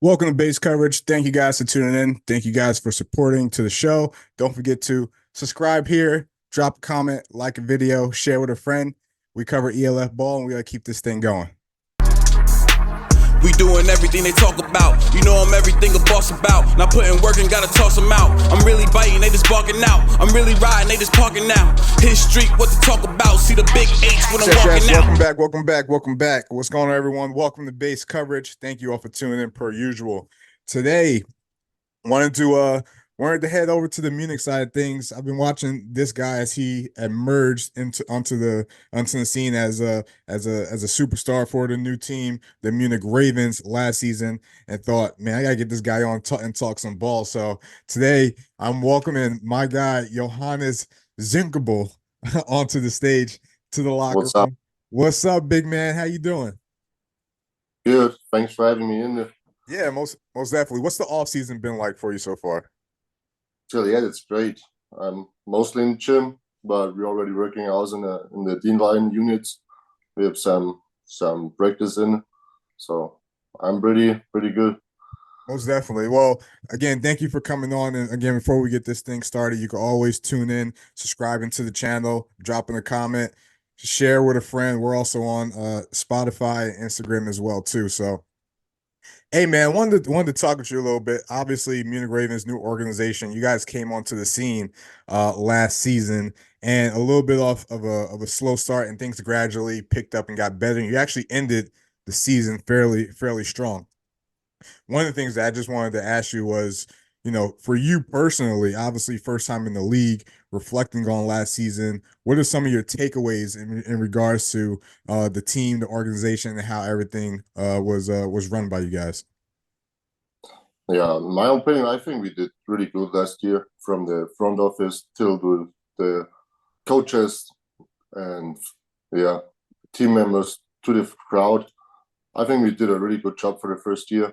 Welcome to Base Coverage. Thank you guys for tuning in. Thank you guys for supporting to the show. Don't forget to subscribe here, drop a comment, like a video, share with a friend. We cover ELF ball and we got to keep this thing going. We doing everything they talk about. You know I'm everything a boss about. Not putting work and gotta toss them out. I'm really biting, they just barking out. I'm really riding, they just parking now. Hit street, what to talk about. See the big H when I'm walking out. Welcome back. What's going on, everyone? Welcome to Base Coverage. Thank you all for tuning in per usual. Today, wanted to head over to the Munich side of things. I've been watching this guy as he emerged onto the scene as a superstar for the new team, the Munich Ravens last season, and thought, man, I gotta get this guy on and talk some ball. So today I'm welcoming my guy Johannes Zirngibil onto the stage to the locker What's up? room. What's up, big man? How you doing? Good. Thanks for having me in there. Yeah, most definitely. What's the off season been like for you so far? So yeah, it's great. I'm mostly in the gym, but we're already working out in the Dean line units. We have some practice in, so I'm pretty good. Most definitely. Well, again, thank you for coming on. And again, before we get this thing started, you can always tune in, subscribing to the channel, dropping a comment, share with a friend. We're also on Spotify and Instagram as well, too. So, hey, man, wanted to talk with you a little bit. Obviously, Munich Ravens, new organization. You guys came onto the scene last season, and a little bit off of a slow start, and things gradually picked up and got better. And you actually ended the season fairly strong. One of the things that I just wanted to ask you was, for you personally, obviously first time in the league, reflecting on last season, what are some of your takeaways in regards to the team, the organization, and how everything was run by you guys? Yeah, in my opinion, I think we did really good last year, from the front office till to the coaches and yeah, team members to the crowd. I think we did a really good job for the first year,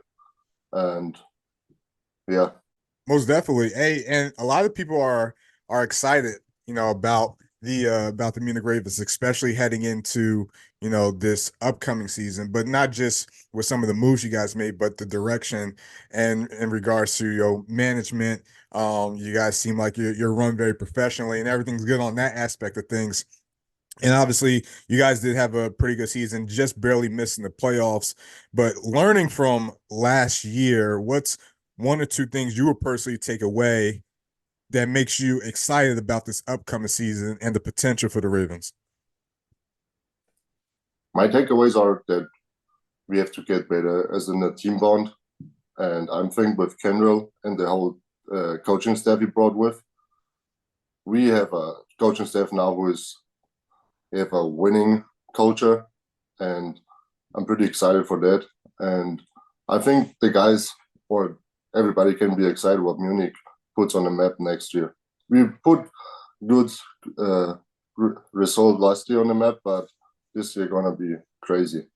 and yeah. Most definitely. Hey, and a lot of people are excited, about the Munich Ravens, especially heading into, this upcoming season, but not just with some of the moves you guys made, but the direction and in regards to your management. You guys seem like you're run very professionally and everything's good on that aspect of things. And obviously, you guys did have a pretty good season, just barely missing the playoffs. But learning from last year, what's one or two things you would personally take away that makes you excited about this upcoming season and the potential for the Ravens? My takeaways are that we have to get better as in a team bond, and I'm thinking with Kendall and the whole coaching staff he brought with, we have a coaching staff now we have a winning culture, and I'm pretty excited for that. And I think the guys or everybody can be excited what Munich puts on the map next year. We put good result last year on the map, but this year gonna be crazy.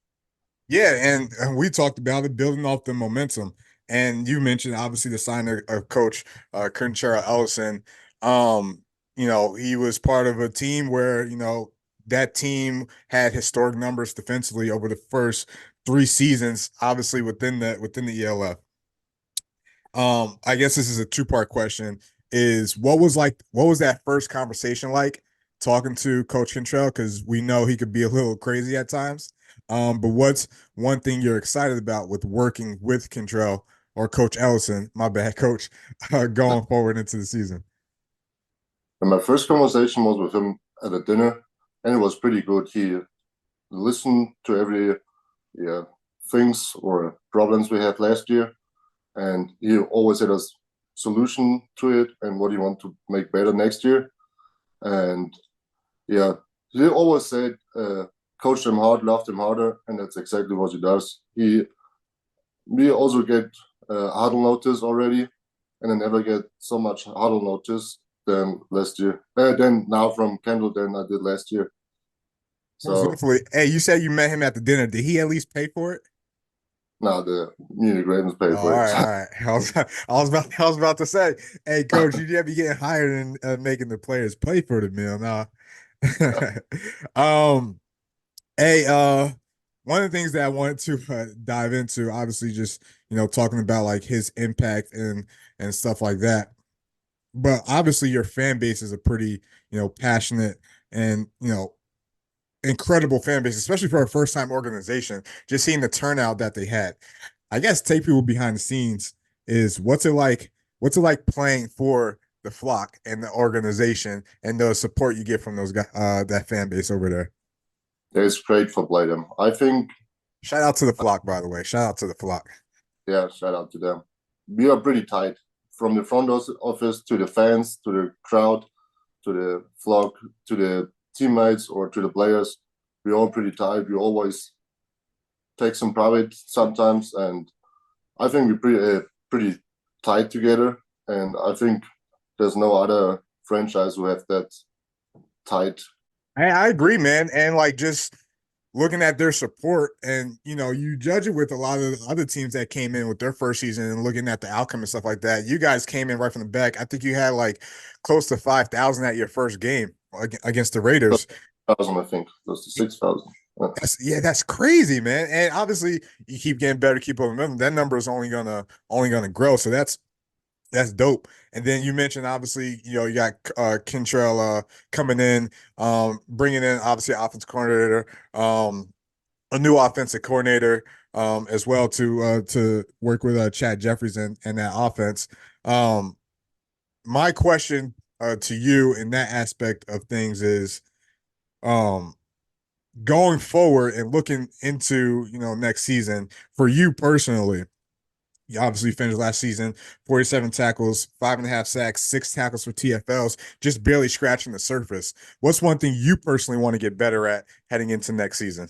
Yeah, and we talked about it, building off the momentum. And you mentioned obviously the signing of Coach Ellison. He was part of a team where that team had historic numbers defensively over the first 3 seasons, obviously within the ELF. I guess this is a two-part question. Is what was that first conversation like talking to Coach Cantrell? Because we know he could be a little crazy at times. But what's one thing you're excited about with working with Cantrell or Coach Ellison, my bad, Coach, going forward into the season? And my first conversation was with him at a dinner, and it was pretty good. He listened to every things or problems we had last year, and he always had a solution to it and what he want to make better next year. And yeah, he always said, coach them hard, love them harder, and that's exactly what he does. We also get huddle notice already, and I never get so much huddle notice than last year. Then now from Kendall than I did last year. So, hey, you said you met him at the dinner. Did he at least pay for it? No, the Munich Ravens pay for all it. right. I was about to say, hey, Coach, you gotta be getting hired and making the players pay for the meal now. Hey, one of the things that I wanted to dive into, obviously, just talking about like his impact and stuff like that. But obviously your fan base is a pretty, passionate and, incredible fan base, especially for a first time organization. Just seeing the turnout that they had. I guess take people behind the scenes is what's it like playing for the flock and the organization and the support you get from those guys, that fan base over there. It's great for Bladem. I think. Shout out to the flock, by the way. Shout out to the flock. Yeah, shout out to them. We are pretty tight from the front office to the fans, to the crowd, to the flock, to the teammates, or to the players. We're all pretty tight. We always take some private sometimes, and I think we're pretty tight together. And I think there's no other franchise who have that tight. I agree, man. And like just looking at their support, and you judge it with a lot of the other teams that came in with their first season and looking at the outcome and stuff like that. You guys came in right from the back. I think you had like close to 5,000 at your first game against the Raiders. 6,000, I think, close to 6,000. That's crazy, man. And obviously, you keep getting better, keep on remembering that number is only gonna grow. So that's dope. And then you mentioned obviously, you got Kentrell coming in, bringing in obviously offensive coordinator, a new offensive coordinator as well to work with Chad Jeffries and that offense. My question to you in that aspect of things is going forward and looking into next season for you personally. You obviously finished last season, 47 tackles, 5.5 sacks, 6 tackles for TFLs, just barely scratching the surface. What's one thing you personally want to get better at heading into next season?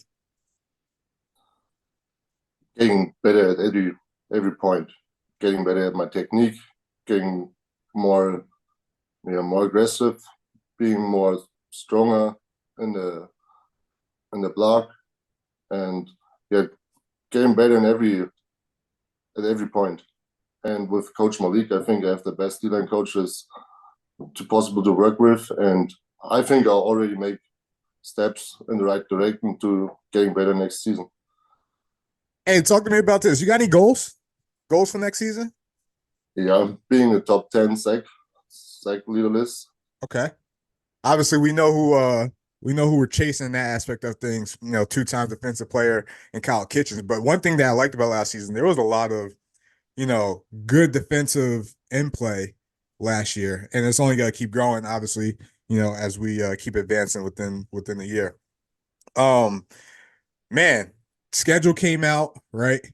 Getting better at every point, getting better at my technique, getting more aggressive, being more stronger in the block, and getting better at every point. And with Coach Malik, I think I have the best D-line coaches possible to work with, and I think I'll already make steps in the right direction to getting better next season. Hey, talk to me about this. You got any goals? Goals for next season? Yeah, being a top 10 sack leader list. Okay. Obviously, we know who we're chasing in that aspect of things. 2-time defensive player in Kyle Kitchens. But one thing that I liked about last season, there was a lot of, good defensive in play last year, and it's only got to keep growing. Obviously, as we keep advancing within the year. Man, schedule came out right.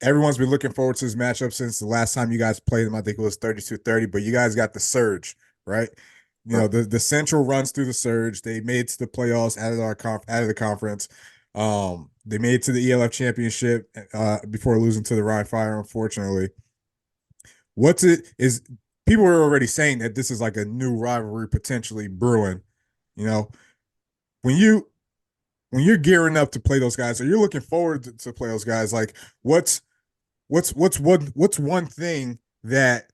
Everyone's been looking forward to this matchup since the last time you guys played them. I think it was 32-30, but you guys got the surge, right? The Central runs through the surge. They made it to the playoffs out of the conference. They made it to the ELF championship before losing to the Rhine Fire, unfortunately. People were already saying that this is like a new rivalry potentially brewing. When you're gearing up to play those guys, or you're looking forward to play those guys, like what's one thing that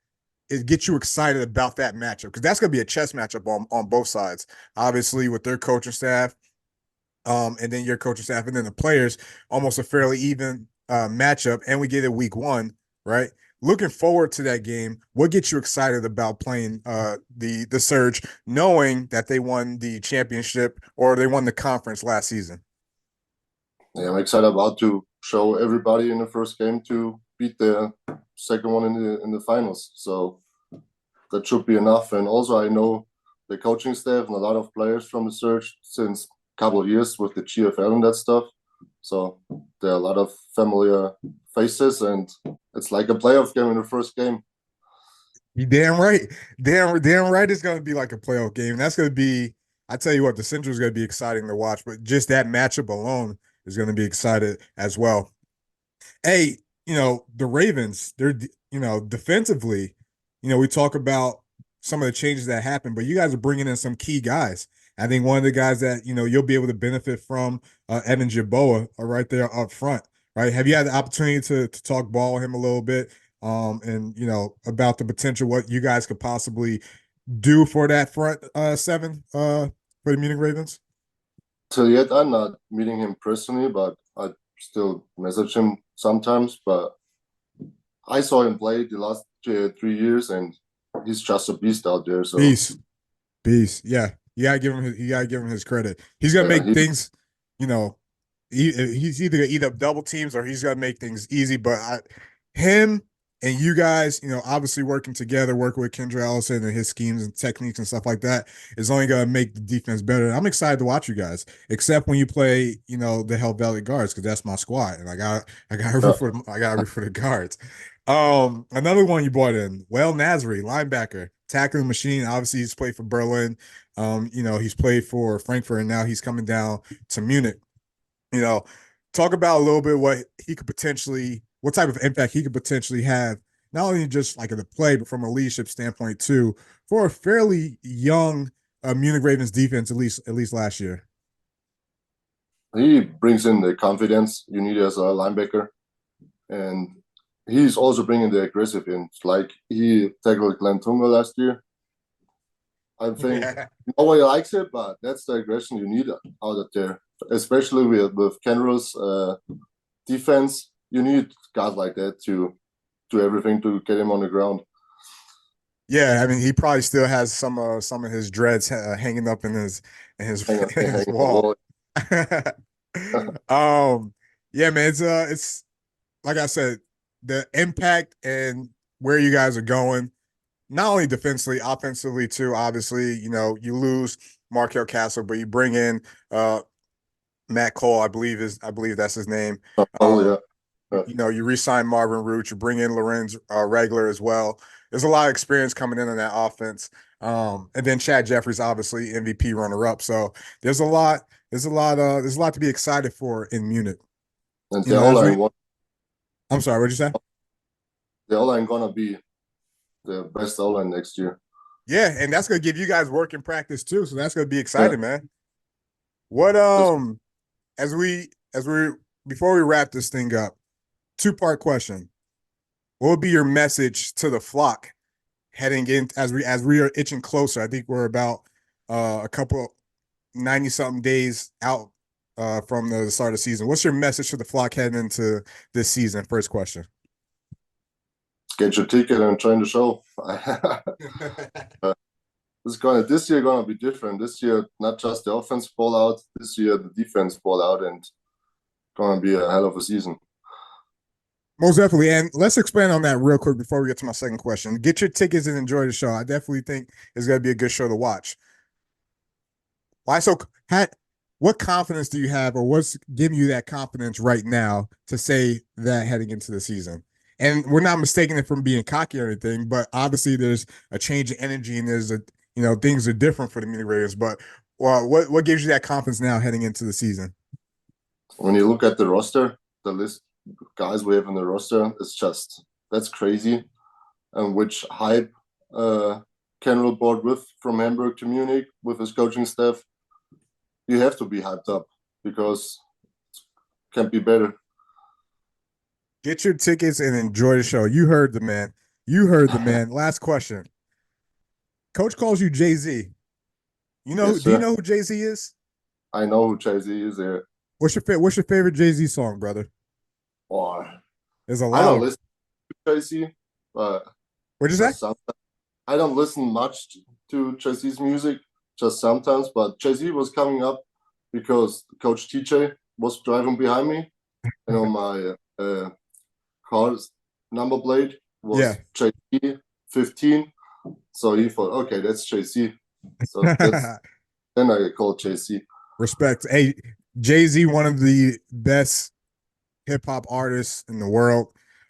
it gets you excited about that matchup? Because that's going to be a chess matchup on both sides, obviously with their coaching staff, and then your coaching staff, and then the players, almost a fairly even matchup. And we get it week 1, right? Looking forward to that game. What gets you excited about playing the Surge, knowing that they won the championship or they won the conference last season? Yeah, I'm excited about to show everybody in the first game to beat the second one in the finals. So that should be enough. And also, I know the coaching staff and a lot of players from the Surge since a couple of years with the GFL and that stuff. So there are a lot of familiar faces, and it's like a playoff game in the first game. You damn right. Damn right it's going to be like a playoff game. That's going to be, I tell you what, the Central is going to be exciting to watch, but just that matchup alone is going to be excited as well. Hey, the Ravens, they're, defensively, we talk about some of the changes that happened, but you guys are bringing in some key guys. I think one of the guys that, you'll be able to benefit from, Evan Jaboa, right there up front, right? Have you had the opportunity to talk ball with him a little bit, and, about the potential, what you guys could possibly do for that front seven for the Munich Ravens? So yet I'm not meeting him personally, but I still message him sometimes, but I saw him play the last 3 years, and he's just a beast out there. So beast. Yeah, you gotta give him his credit. He's gonna make things, he's either gonna eat up double teams or he's gonna make things easy. But him and you guys, obviously working together, working with Kendra Ellison and his schemes and techniques and stuff like that is only gonna make the defense better. I'm excited to watch you guys, except when you play, the Hell Valley guards, because that's my squad, and I got root for the guards. Another one you brought in, Well Nasri, linebacker, tackling machine. Obviously, he's played for Berlin. He's played for Frankfurt, and now he's coming down to Munich. Talk about a little bit what type of impact he could potentially have, not only just like in the play, but from a leadership standpoint too, for a fairly young Munich Ravens defense, at least last year. He brings in the confidence you need as a linebacker, and he's also bringing the aggressive in. Like he tackled Glenn Tunga last year. I think nobody likes it, but that's the aggression you need out there, especially with Kenro's defense. You need guys like that to do everything to get him on the ground. Yeah, I mean, he probably still has some of his dreads hanging up in his wall. Yeah, man, it's like I said, the impact and where you guys are going, not only defensively, offensively too. Obviously, you lose Markel Castle, but you bring in Matt Cole, I believe that's his name. Yeah. You re-sign Marvin Root, you bring in Lorenz Regler as well. There's a lot of experience coming in on that offense. And then Chad Jeffries, obviously MVP runner-up. So there's a lot to be excited for in Munich. And the O-line, I'm sorry, what'd you say? The O-line gonna be the best O-line next year. Yeah, and that's gonna give you guys work in practice too. So that's gonna be exciting, man. What before we wrap this thing up, two-part question. What would be your message to the flock heading in as we are itching closer? I think we're about a couple 90-something days out from the start of the season. What's your message to the flock heading into this season? First question. Get your ticket and join the show. This year gonna be different. This year, not just the offense ball out. This year, the defense ball out, and gonna be a hell of a season. Most definitely. And let's expand on that real quick before we get to my second question. Get your tickets and enjoy the show. I definitely think it's going to be a good show to watch. What confidence do you have, or what's giving you that confidence right now to say that heading into the season? And we're not mistaking it from being cocky or anything, but obviously there's a change in energy and there's things are different for the Munich Ravens. But what gives you that confidence now heading into the season? When you look at the roster, the list guys we have in the roster, that's crazy. And which hype Kenrel brought with from Hamburg to Munich with his coaching staff, you have to be hyped up because it can't be better. Get your tickets and enjoy the show. You heard the man. Last question. Coach calls you Jay-Z. Yes, do you know who Jay-Z is? I know who Jay-Z is there. What's your favorite Jay-Z song, brother? There's a lot. I don't listen to Jay-Z, but what'd you say? I don't listen much to Jay-Z's music, just sometimes. But Jay-Z was coming up because Coach TJ was driving behind me, and on my car's number plate was Jay-Z 15. So he thought, okay, that's Jay-Z. So then I called Jay-Z. Respect. Hey, Jay-Z, one of the best hip-hop artists in the world.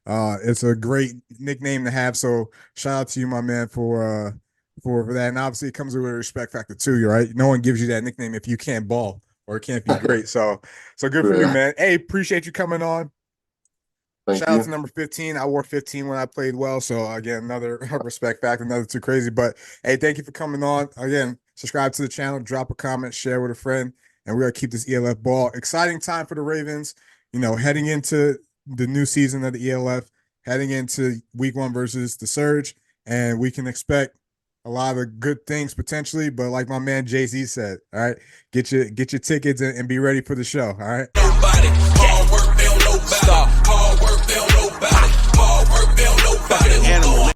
It's a great nickname to have, so shout out to you, my man, for that. And obviously it comes with a respect factor too, right? No one gives you that nickname if you can't ball or can't be great. So good for you, man. Hey, appreciate you coming on. Shout out to number 15. I wore 15 when I played well, so again, another respect factor, another too crazy. But hey, thank you for coming on. Again, subscribe to the channel, drop a comment, share with a friend, and we're gonna keep this ELF ball. Exciting time for the Ravens. Heading into the new season of the ELF, heading into week 1 versus the Surge, and we can expect a lot of good things potentially. But like my man Jay-Z said, all right, get your tickets and be ready for the show. All right.